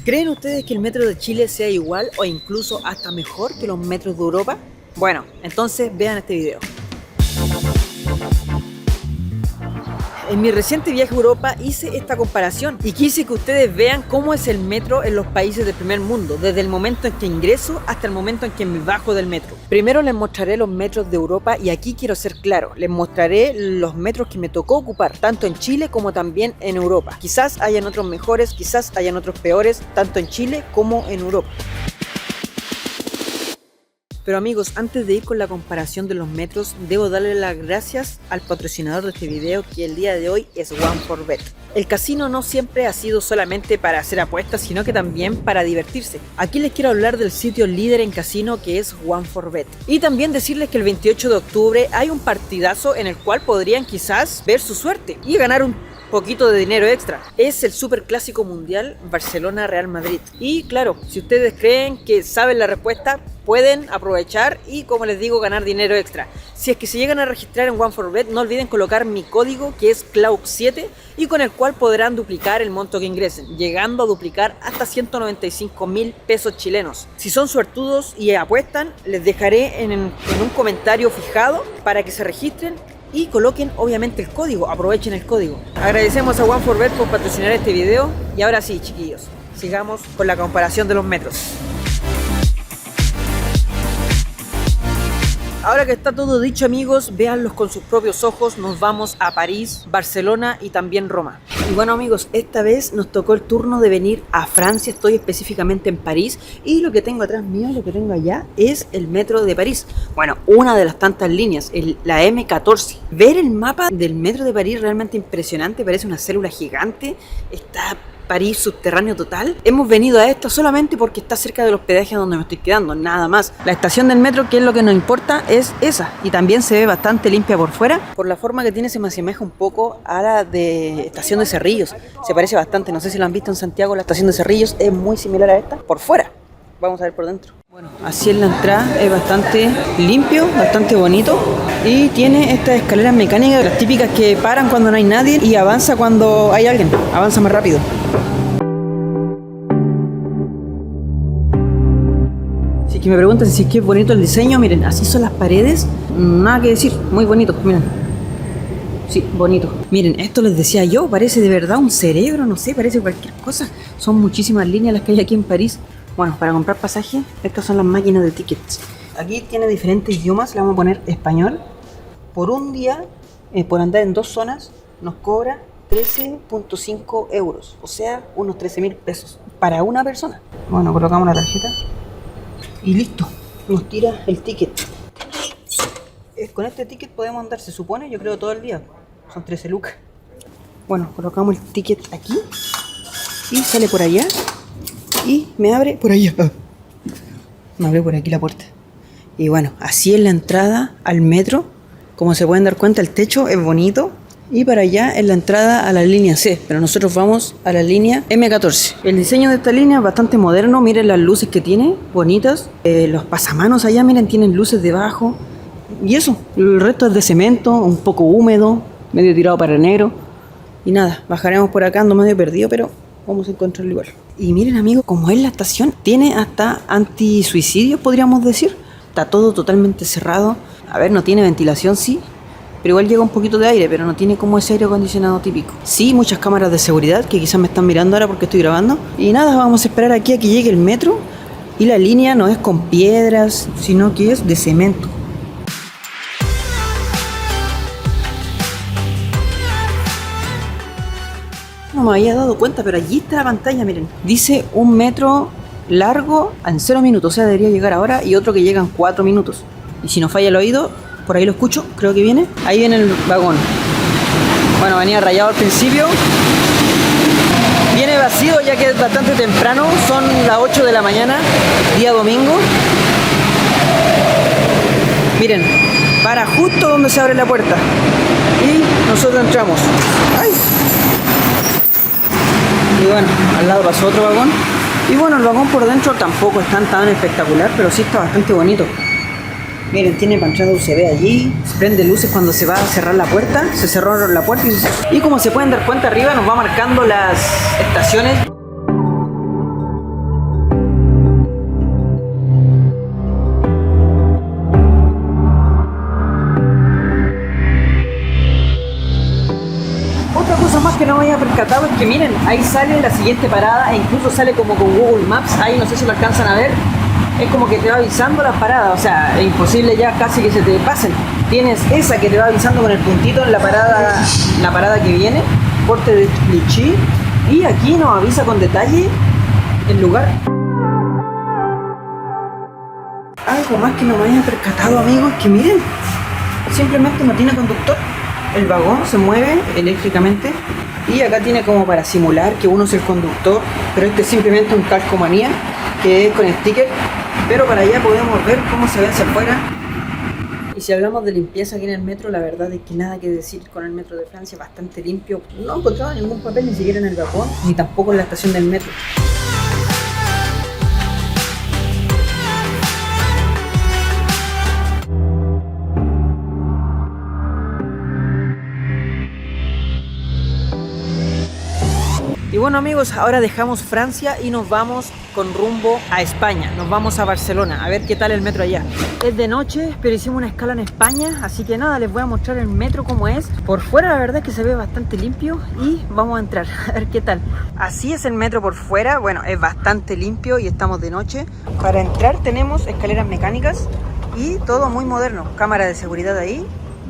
¿Creen ustedes que el metro de Chile sea igual o incluso hasta mejor que los metros de Europa? Bueno, entonces vean este video. En mi reciente viaje a Europa hice esta comparación y quise que ustedes vean cómo es el metro en los países del primer mundo, desde el momento en que ingreso hasta el momento en que me bajo del metro. Primero les mostraré los metros de Europa y aquí quiero ser claro, les mostraré los metros que me tocó ocupar, tanto en Chile como también en Europa. Quizás hayan otros mejores, quizás hayan otros peores, tanto en Chile como en Europa. Pero amigos, antes de ir con la comparación de los metros, debo darle las gracias al patrocinador de este video, que el día de hoy es One4Bet. El casino no siempre ha sido solamente para hacer apuestas, sino que también para divertirse. Aquí les quiero hablar del sitio líder en casino, que es One4Bet. Y también decirles que el 28 de octubre hay un partidazo en el cual podrían quizás ver su suerte y ganar un poquito de dinero extra. Es el Superclásico Mundial Barcelona-Real Madrid. Y claro, si ustedes creen que saben la respuesta, pueden aprovechar y, como les digo, ganar dinero extra. Si es que se llegan a registrar en One4Bet, no olviden colocar mi código, que es CLAUC7, y con el cual podrán duplicar el monto que ingresen, llegando a duplicar hasta 195.000 pesos chilenos. Si son suertudos y apuestan, les dejaré en un comentario fijado para que se registren y coloquen obviamente el código, aprovechen el código. Agradecemos a One4Bet por patrocinar este video y ahora sí, chiquillos, sigamos con la comparación de los metros. Ahora que está todo dicho, amigos, véanlos con sus propios ojos. Nos vamos a París, Barcelona y también Roma. Y bueno, amigos, esta vez nos tocó el turno de venir a Francia. Estoy específicamente en París y lo que tengo atrás mío, lo que tengo allá, es el metro de París. Bueno, una de las tantas líneas, la M14. Ver el mapa del metro de París realmente impresionante, parece una célula gigante. Está París subterráneo total. Hemos venido a esto solamente porque está cerca del hospedaje donde me estoy quedando, nada más. La estación del metro, que es lo que nos importa, es esa, y también se ve bastante limpia por fuera. Por la forma que tiene se me asemeja un poco a la de estación de Cerrillos, se parece bastante. No sé si lo han visto en Santiago, la estación de Cerrillos es muy similar a esta por fuera. Vamos a ver por dentro. Bueno, así es la entrada, es bastante limpio, bastante bonito y tiene estas escaleras mecánicas, las típicas que paran cuando no hay nadie y avanza cuando hay alguien, avanza más rápido. Si es que me preguntan si es que es bonito el diseño, miren, así son las paredes, nada que decir, muy bonito, miren. Sí, bonito. Miren, esto les decía yo, parece de verdad un cerebro, no sé, parece cualquier cosa. Son muchísimas líneas las que hay aquí en París. Bueno, para comprar pasaje, estas son las máquinas de tickets. Aquí tiene diferentes idiomas, le vamos a poner español. Por un día, por andar en dos zonas, nos cobra 13.5 euros, o sea, unos 13.000 pesos para una persona. Bueno, colocamos la tarjeta y listo, nos tira el ticket. Con este ticket podemos andar, se supone, yo creo todo el día. Son 13 lucas. Bueno, colocamos el ticket aquí y sale por allá. Y me abre por allá. Me abre por aquí la puerta. Y bueno, así es la entrada al metro. Como se pueden dar cuenta, el techo es bonito. Y para allá es la entrada a la línea C. Pero nosotros vamos a la línea M14. El diseño de esta línea es bastante moderno. Miren las luces que tiene, bonitas. Los pasamanos allá, miren, tienen luces debajo. Y eso, el resto es de cemento, un poco húmedo, medio tirado para negro. Y nada, bajaremos por acá, ando medio perdido, pero vamos a encontrarlo igual. Y miren, amigos, como es la estación, tiene hasta antisuicidio, podríamos decir. Está todo totalmente cerrado. A ver, no tiene ventilación, sí, pero igual llega un poquito de aire, pero no tiene como ese aire acondicionado típico. Sí, muchas cámaras de seguridad que quizás me están mirando ahora porque estoy grabando. Y nada, vamos a esperar aquí a que llegue el metro. Y la línea no es con piedras, sino que es de cemento. No me había dado cuenta, pero allí está la pantalla, miren. Dice un metro largo en 0 minutos, o sea, debería llegar ahora, y otro que llega en 4 minutos. Y si no falla el oído, por ahí lo escucho, creo que viene. Ahí viene el vagón. Bueno, venía rayado al principio. Viene vacío ya que es bastante temprano, son las 8 de la mañana, día domingo. Miren, para justo donde se abre la puerta. Y nosotros entramos. ¡Ay! Y bueno, al lado pasó otro vagón. Y bueno, el vagón por dentro tampoco es tan espectacular, pero sí está bastante bonito. Miren, tiene pantalla USB allí, prende luces cuando se va a cerrar la puerta. Se cerró la puerta y como se pueden dar cuenta, arriba nos va marcando las estaciones. percatado es que miren, ahí sale la siguiente parada e incluso sale como con Google Maps, ahí no sé si lo alcanzan a ver, es como que te va avisando las paradas, o sea, es imposible ya casi que se te pasen. Tienes esa que te va avisando con el puntito en la parada que viene, Porte de Clichy, y aquí nos avisa con detalle el lugar. Algo más que no me haya percatado, amigos, que miren, simplemente no tiene conductor. El vagón se mueve eléctricamente y acá tiene como para simular que uno es el conductor, pero este es simplemente un calcomanía que es con sticker, pero para allá podemos ver cómo se ve hacia afuera. Y si hablamos de limpieza aquí en el metro, la verdad es que nada que decir con el metro de Francia, bastante limpio. No he encontrado ningún papel ni siquiera en el vagón, ni tampoco en la estación del metro. Y bueno, amigos, ahora dejamos Francia y nos vamos con rumbo a España. Nos vamos a Barcelona, a ver qué tal el metro allá. Es de noche, pero hicimos una escala en España, así que nada, les voy a mostrar el metro como es. Por fuera la verdad es que se ve bastante limpio y vamos a entrar, a ver qué tal. Así es el metro por fuera, bueno, es bastante limpio y estamos de noche. Para entrar tenemos escaleras mecánicas y todo muy moderno. Cámara de seguridad ahí.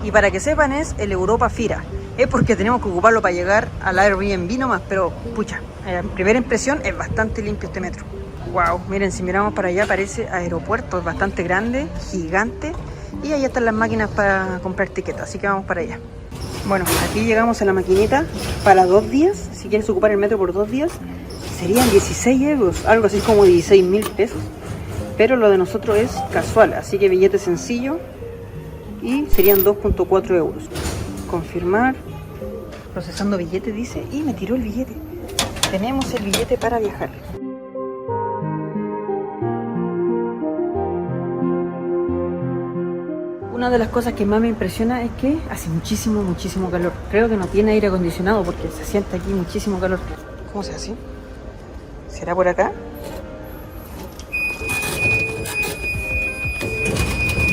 Y para que sepan es el Europa Fira. Es porque tenemos que ocuparlo para llegar al Airbnb nomás, pero pucha, en primera impresión es bastante limpio este metro. Wow, miren, si miramos para allá parece aeropuerto, es bastante grande, gigante, y ahí están las máquinas para comprar tiquetes, así que vamos para allá. Bueno, aquí llegamos a la maquinita para 2 días, si quieres ocupar el metro por 2 días, serían 16 euros, algo así como 16.000 pesos, pero lo de nosotros es casual, así que billete sencillo, y serían 2.4 euros. Confirmar, procesando billete dice, y me tiró el billete. Tenemos el billete para viajar. Una de las cosas que más me impresiona es que hace muchísimo calor. Creo que no tiene aire acondicionado porque se siente aquí muchísimo calor. ¿Cómo se hace? ¿Será por acá?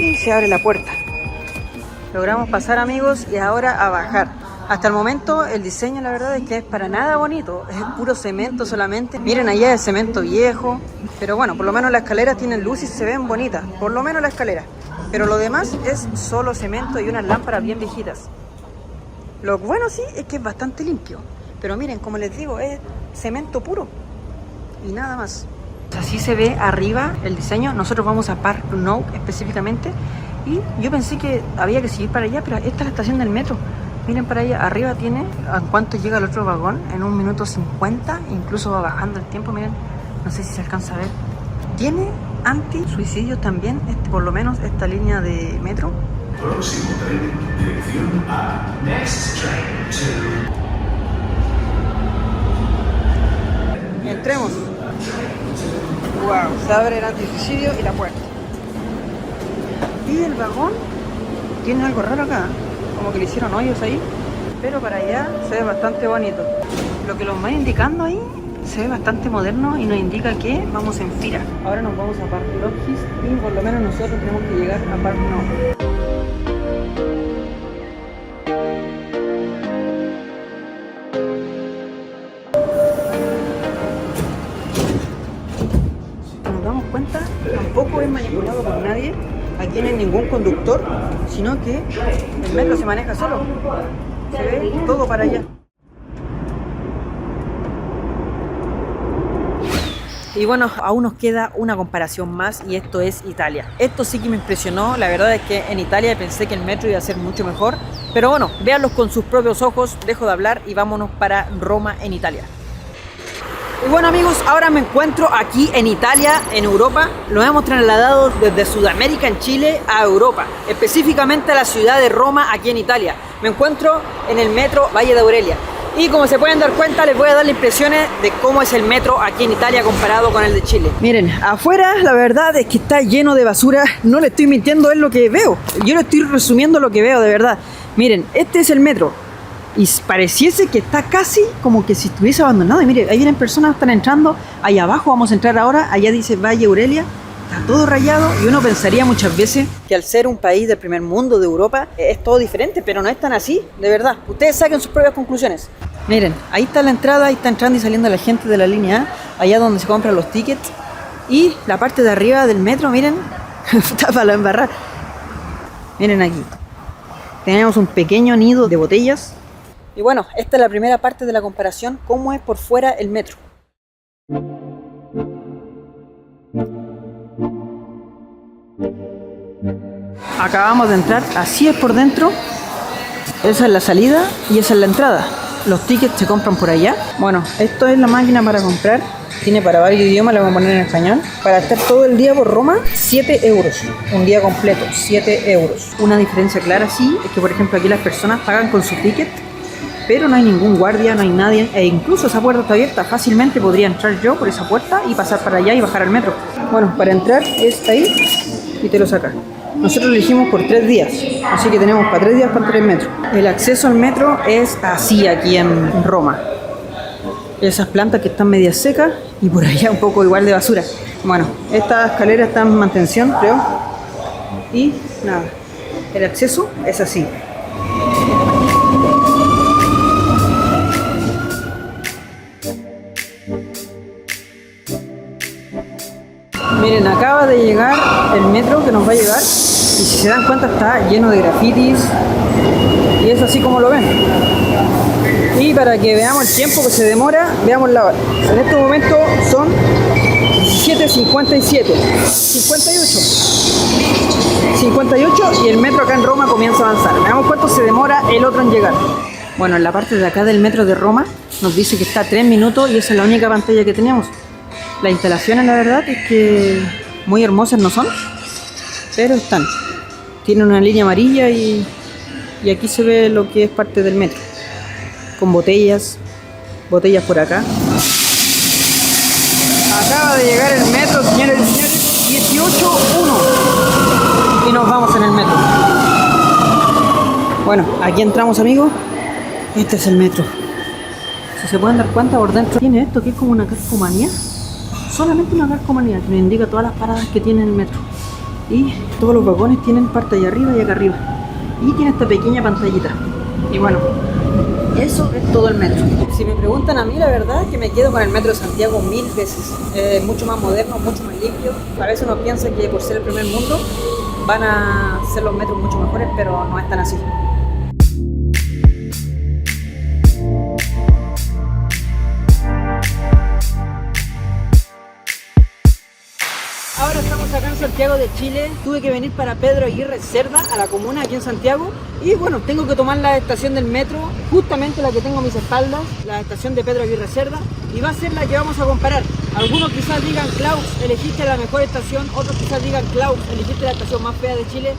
Y se abre la puerta. Logramos pasar, amigos, y ahora a bajar. Hasta el momento el diseño la verdad es que es para nada bonito, es puro cemento solamente. Miren allá el cemento viejo, pero bueno, por lo menos las escaleras tienen luz y se ven bonitas, por lo menos la escalera. Pero lo demás es solo cemento y unas lámparas bien viejitas. Lo bueno sí es que es bastante limpio, pero miren, como les digo, es cemento puro y nada más. Así se ve arriba el diseño. Nosotros vamos a Parc Nou específicamente. Y yo pensé que había que seguir para allá, pero esta es la estación del metro. Miren para allá, arriba tiene a cuánto llega el otro vagón, en 1 minuto 50, incluso va bajando el tiempo, miren, no sé si se alcanza a ver. Tiene anti-suicidios también, por lo menos esta línea de metro. Próximo tren, dirección a Next Train to... Entremos. Wow, se abre el anti-suicidio y la puerta. Y el vagón tiene algo raro acá, como que le hicieron hoyos ahí, pero para allá se ve bastante bonito. Lo que nos va indicando ahí se ve bastante moderno y nos indica que vamos en fila. Ahora nos vamos a Parc Logis y por lo menos nosotros tenemos que llegar a Parc Nou. Nos damos cuenta, tampoco es manipulado por nadie. Aquí no hay ningún conductor, sino que el metro se maneja solo. Se ve todo para allá. Y bueno, aún nos queda una comparación más y esto es Italia. Esto sí que me impresionó, la verdad es que en Italia pensé que el metro iba a ser mucho mejor. Pero bueno, véanlos con sus propios ojos, dejo de hablar y vámonos para Roma en Italia. Y bueno, amigos, ahora me encuentro aquí en Italia, en Europa. Lo hemos trasladado desde Sudamérica, en Chile, a Europa, específicamente a la ciudad de Roma, aquí en Italia. Me encuentro en el metro Valle de Aurelia. Y como se pueden dar cuenta, les voy a dar las impresiones de cómo es el metro aquí en Italia comparado con el de Chile. Miren, afuera la verdad es que está lleno de basura. No le estoy mintiendo, es lo que veo. Yo le estoy resumiendo lo que veo, de verdad. Miren, este es el metro. Y pareciese que está casi como que si estuviese abandonado. Y mire, ahí vienen personas, están entrando. Allá abajo vamos a entrar ahora. Allá dice Valle Aurelia. Está todo rayado. Y uno pensaría muchas veces que al ser un país del primer mundo de Europa es todo diferente. Pero no es tan así, de verdad. Ustedes saquen sus propias conclusiones. Miren, ahí está la entrada, ahí está entrando y saliendo la gente de la línea A, allá donde se compran los tickets. Y la parte de arriba del metro, miren, está para embarrar. Miren aquí. Tenemos un pequeño nido de botellas. Y bueno, esta es la primera parte de la comparación, cómo es por fuera el metro. Acabamos de entrar, así es por dentro. Esa es la salida y esa es la entrada. Los tickets se compran por allá. Bueno, esto es la máquina para comprar. Tiene para varios idiomas, la voy a poner en español. Para estar todo el día por Roma, 7 euros. Un día completo, 7 euros. Una diferencia clara, sí, es que por ejemplo aquí las personas pagan con su ticket, pero no hay ningún guardia, no hay nadie. E incluso esa puerta está abierta. Fácilmente podría entrar yo por esa puerta y pasar para allá y bajar al metro. Bueno, para entrar es ahí y te lo sacas. Nosotros lo elegimos por 3 días, así que tenemos para 3 días para entrar al metro. El acceso al metro es así aquí en Roma. Esas plantas que están medias secas y por allá un poco igual de basura. Bueno, esta escalera está en mantención, creo. Y nada, el acceso es así. Miren, acaba de llegar el metro que nos va a llevar. Y si se dan cuenta está lleno de grafitis. Y es así como lo ven. Y para que veamos el tiempo que se demora, veamos la hora. En este momento son 17:57. 58 y el metro acá en Roma comienza a avanzar. Veamos cuánto se demora el otro en llegar. Bueno, en la parte de acá del metro de Roma nos dice que está a 3 minutos y esa es la única pantalla que tenemos. Las instalaciones, la verdad, es que muy hermosas no son, pero están. Tienen una línea amarilla y aquí se ve lo que es parte del metro. Con botellas por acá. Acaba de llegar el metro, señores y señores, 18:1. Y nos vamos en el metro. Bueno, aquí entramos, amigos. Este es el metro. Si se pueden dar cuenta, por dentro tiene esto que es como una calcomanía. Solamente una calcomanía que nos indica todas las paradas que tiene el metro. Y todos los vagones tienen parte allá arriba y acá arriba. Y tiene esta pequeña pantallita. Y bueno, eso es todo el metro. Si me preguntan a mí, la verdad es que me quedo con el metro de Santiago 1000 veces. Mucho más moderno, mucho más limpio. A veces uno piensa que por ser el primer mundo van a ser los metros mucho mejores, pero no es tan así. Ahora estamos acá en Santiago de Chile. Tuve que venir para Pedro Aguirre Cerda, a la comuna aquí en Santiago. Y bueno, tengo que tomar la estación del metro, justamente la que tengo a mis espaldas, la estación de Pedro Aguirre Cerda. Y va a ser la que vamos a comparar. Algunos quizás digan, Klaus, elegiste la mejor estación. Otros quizás digan, Klaus, elegiste la estación más fea de Chile.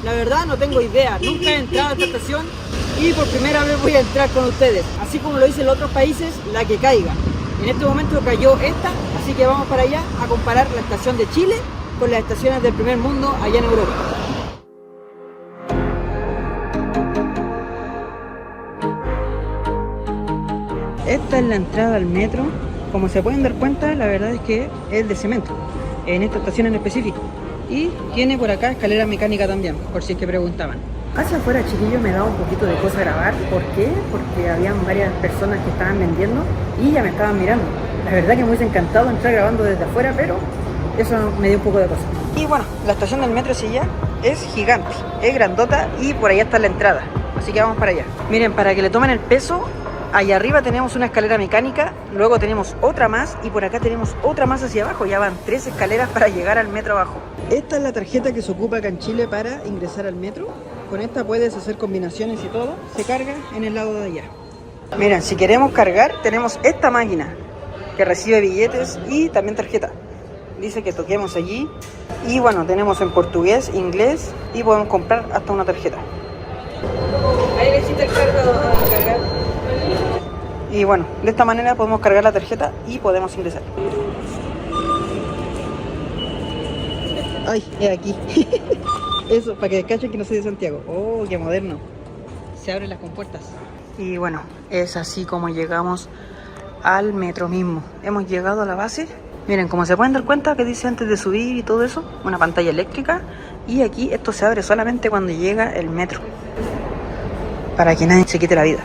La verdad no tengo idea, nunca he entrado a esta estación. Y por primera vez voy a entrar con ustedes. Así como lo dicen en otros países, la que caiga. En este momento cayó esta, así que vamos para allá a comparar la estación de Chile con las estaciones del primer mundo allá en Europa. Esta es la entrada al metro. Como se pueden dar cuenta, la verdad es que es de cemento, en esta estación en específico. Y tiene por acá escalera mecánica también, por si es que preguntaban. Hacia afuera, chiquillos, me daba un poquito de cosa grabar. ¿Por qué? Porque habían varias personas que estaban vendiendo y ya me estaban mirando. La verdad que me hubiese encantado entrar grabando desde afuera, pero eso me dio un poco de cosa. Y bueno, la estación del metro Silla es gigante, es grandota y por allá está la entrada. Así que vamos para allá. Miren, para que le tomen el peso, allá arriba tenemos una escalera mecánica, luego tenemos otra más y por acá tenemos otra más hacia abajo. Ya van 3 escaleras para llegar al metro abajo. Esta es la tarjeta que se ocupa acá en Chile para ingresar al metro. Con esta puedes hacer combinaciones y todo. Se carga en el lado de allá. Miren, si queremos cargar, tenemos esta máquina que recibe billetes y también tarjeta. Dice que toquemos allí. Y bueno, tenemos en portugués, inglés y podemos comprar hasta una tarjeta. Ahí necesita el cargo a cargar. Y bueno, de esta manera podemos cargar la tarjeta y podemos ingresar. Ay, es aquí. Eso, para que cachen que no soy de Santiago. Oh, qué moderno. Se abren las compuertas. Y bueno, es así como llegamos al metro mismo. Hemos llegado a la base. Miren, como se pueden dar cuenta que dice antes de subir y todo eso, una pantalla eléctrica. Y aquí esto se abre solamente cuando llega el metro, para que nadie se quite la vida.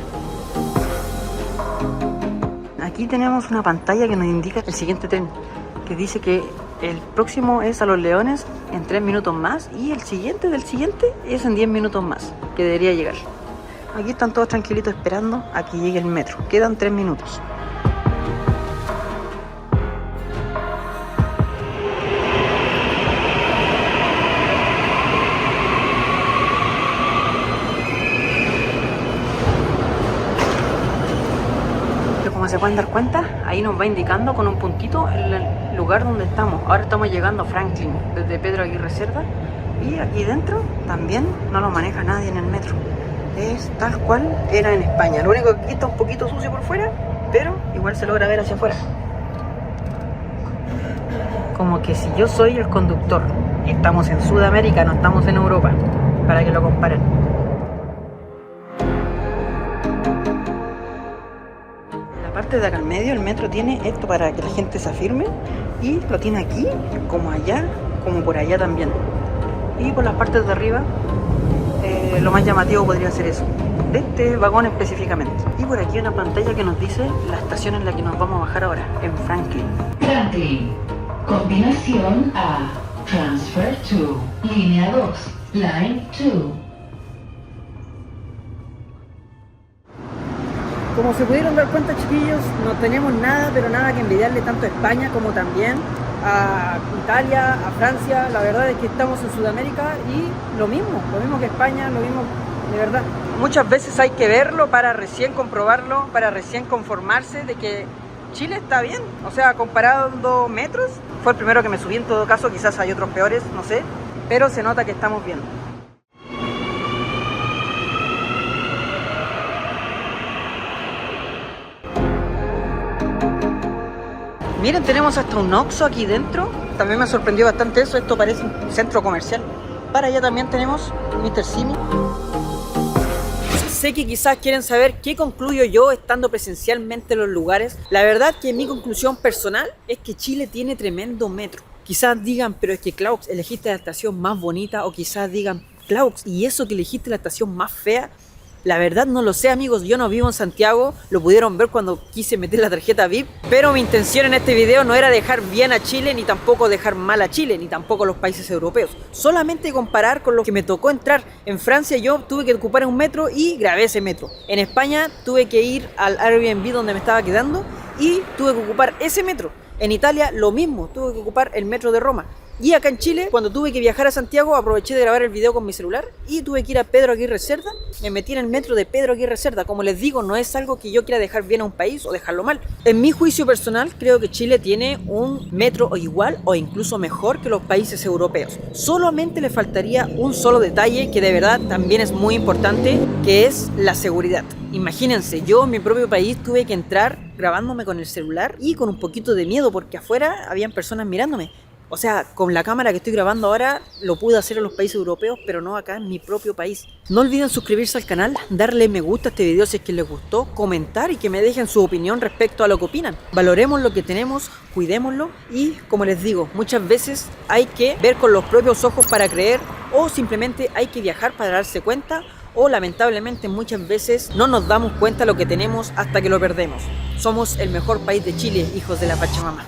aquí tenemos una pantalla que nos indica el siguiente tren, que dice que el próximo es a Los Leones en 3 minutos más y el siguiente del siguiente es en 10 minutos más, que debería llegar. Aquí están todos tranquilitos esperando a que llegue el metro. Quedan 3 minutos. Como se pueden dar cuenta, ahí nos va indicando con un puntito el lugar donde estamos. Ahora estamos llegando a Franklin desde Pedro Aguirre Cerda y aquí dentro también no lo maneja nadie en el metro. Es tal cual era en España. Lo único que aquí está un poquito sucio por fuera, pero igual se logra ver hacia afuera. Como que si yo soy el conductor y estamos en Sudamérica, no estamos en Europa, para que lo comparen. Parte de acá al medio el metro tiene esto para que la gente se afirme y lo tiene aquí, como allá, como por allá también. Y por las partes de arriba lo más llamativo podría ser eso, de este vagón específicamente. Y por aquí una pantalla que nos dice la estación en la que nos vamos a bajar ahora, en Franklin. Franklin, combinación A, transfer to, línea 2, line 2. Como se pudieron dar cuenta, chiquillos, no tenemos nada, pero nada que envidiarle tanto a España como también a Italia, a Francia. La verdad es que estamos en Sudamérica y lo mismo que España, lo mismo de verdad. Muchas veces hay que verlo para recién comprobarlo, para recién conformarse de que Chile está bien. O sea, comparando metros, fue el primero que me subí en todo caso, quizás hay otros peores, no sé, pero se nota que estamos bien. Miren, tenemos hasta un Oxxo aquí dentro. También me sorprendió bastante eso. Esto parece un centro comercial. Para allá también tenemos Mr. Simi. Sé que quizás quieren saber qué concluyo yo estando presencialmente en los lugares. La verdad que mi conclusión personal es que Chile tiene tremendo metro. Quizás digan, pero es que Klaus, elegiste la estación más bonita. O quizás digan, Klaus, ¿y eso que elegiste la estación más fea? La verdad no lo sé, amigos, yo no vivo en Santiago, lo pudieron ver cuando quise meter la tarjeta VIP, pero mi intención en este video no era dejar bien a Chile, ni tampoco dejar mal a Chile, ni tampoco a los países europeos. Solamente comparar con lo que me tocó entrar. En Francia yo tuve que ocupar un metro y grabé ese metro. En España tuve que ir al Airbnb donde me estaba quedando y tuve que ocupar ese metro. En Italia lo mismo, tuve que ocupar el metro de Roma. Y acá en Chile, cuando tuve que viajar a Santiago, aproveché de grabar el video con mi celular y tuve que ir a Pedro Aguirre Cerda. Me metí en el metro de Pedro Aguirre Cerda. Como les digo, no es algo que yo quiera dejar bien a un país o dejarlo mal. En mi juicio personal, creo que Chile tiene un metro o igual o incluso mejor que los países europeos. Solamente le faltaría un solo detalle que de verdad también es muy importante, que es la seguridad. Imagínense, yo en mi propio país tuve que entrar grabándome con el celular y con un poquito de miedo porque afuera habían personas mirándome. O sea, con la cámara que estoy grabando ahora lo pude hacer en los países europeos, pero no acá en mi propio país. No olviden suscribirse al canal, darle me gusta a este video si es que les gustó, comentar y que me dejen su opinión respecto a lo que opinan. Valoremos lo que tenemos, cuidémoslo y, como les digo, muchas veces hay que ver con los propios ojos para creer o simplemente hay que viajar para darse cuenta o lamentablemente muchas veces no nos damos cuenta de lo que tenemos hasta que lo perdemos. Somos el mejor país de Chile, hijos de la Pachamama.